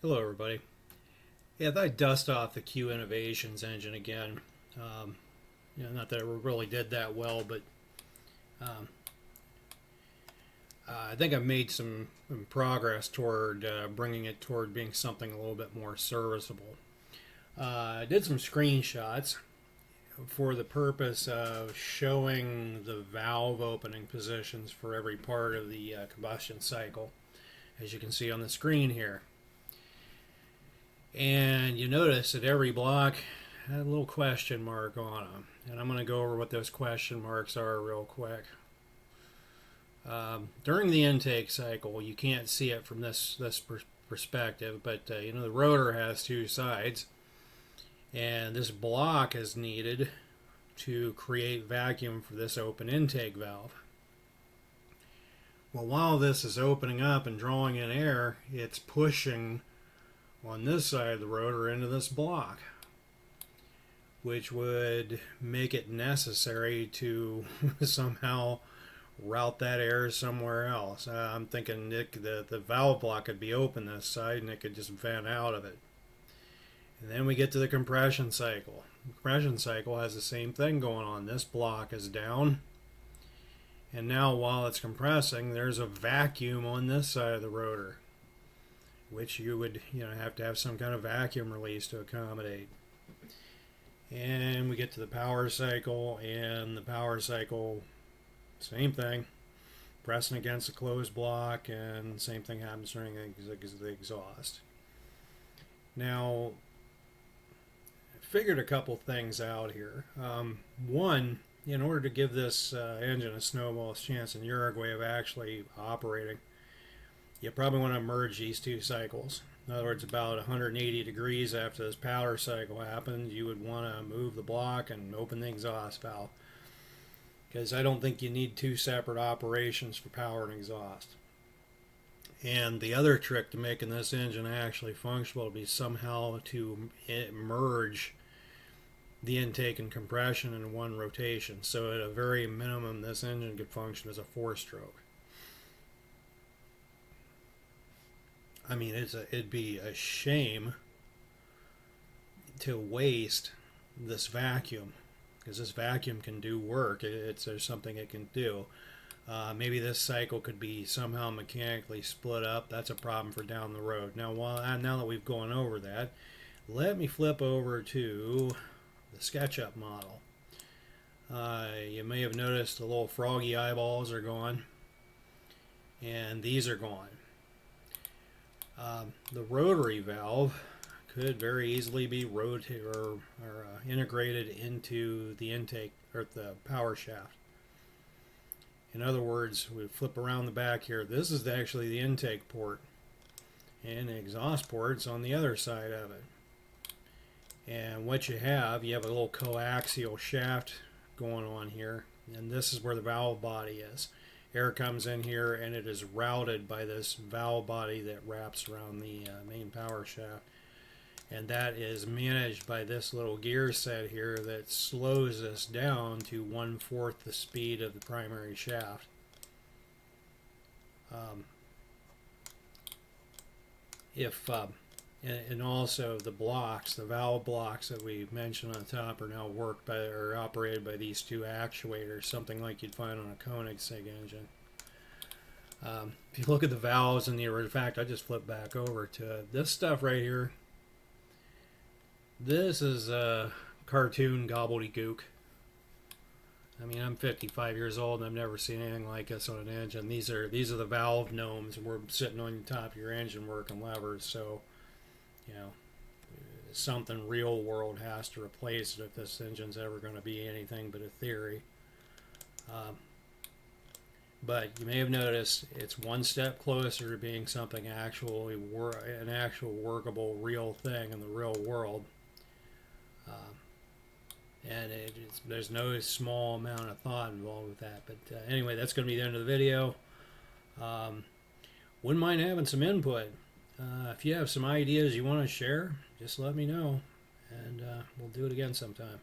Hello, everybody. Yeah, I thought I'd dust off the Q Innovations engine again. Not that it really did that well, but um, I think I've made some progress toward bringing it toward being something a little bit more serviceable. I did some screenshots for the purpose of showing the valve opening positions for every part of the combustion cycle, as you can see on the screen here. And you notice that every block had a little question mark on them. And I'm going to go over what those question marks are real quick. During the intake cycle, you can't see it from this perspective, but the rotor has two sides. And this block is needed to create vacuum for this open intake valve. Well, while this is opening up and drawing in air, it's pushing on this side of the rotor into this block, which would make it necessary to somehow route that air somewhere else. I'm thinking the valve block could be open this side and it could just vent out of it. And then we get to the compression cycle. The compression cycle has the same thing going on. This block is down, and now while it's compressing, there's a vacuum on this side of the rotor, which you would have to have some kind of vacuum release to accommodate. And we get to the power cycle, and the power cycle, same thing, pressing against the closed block, and same thing happens during the exhaust. Now, I figured a couple things out here. One, in order to give this engine a snowball's chance in Uruguay of actually operating, you probably want to merge these two cycles. In other words, about 180 degrees after this power cycle happens, you would want to move the block and open the exhaust valve, because I don't think you need two separate operations for power and exhaust. And the other trick to making this engine actually functional would be somehow to merge the intake and compression in one rotation. So at a very minimum, this engine could function as a four-stroke. I mean, it'd be a shame to waste this vacuum, because this vacuum can do work. There's something it can do. Maybe this cycle could be somehow mechanically split up. That's a problem for down the road. Now that we've gone over that, let me flip over to the SketchUp model. You may have noticed the little froggy eyeballs are gone, and these are gone. The rotary valve could very easily be integrated into the intake or the power shaft. In other words, we flip around the back here. This is actually the intake port, and the exhaust port's on the other side of it. And what you have a little coaxial shaft going on here, and this is where the valve body is. Air comes in here and it is routed by this valve body that wraps around the main power shaft, and that is managed by this little gear set here that slows us down to 1/4 the speed of the primary shaft. And also the blocks, the valve blocks that we mentioned on top, are now operated by these two actuators, something like you'd find on a Koenigsegg engine. If you look at the valves in in fact, I just flipped back over to this stuff right here. This is cartoon gobbledygook. I mean, I'm 55 years old and I've never seen anything like this on an engine. These are the valve gnomes, and we're sitting on the top of your engine working levers. So, something real world has to replace it if this engine's ever going to be anything but a theory. But you may have noticed it's one step closer to being something an actual workable real thing in the real world. And there's no small amount of thought involved with that. But anyway, that's going to be the end of the video. Wouldn't mind having some input. If you have some ideas you want to share, just let me know, and we'll do it again sometime.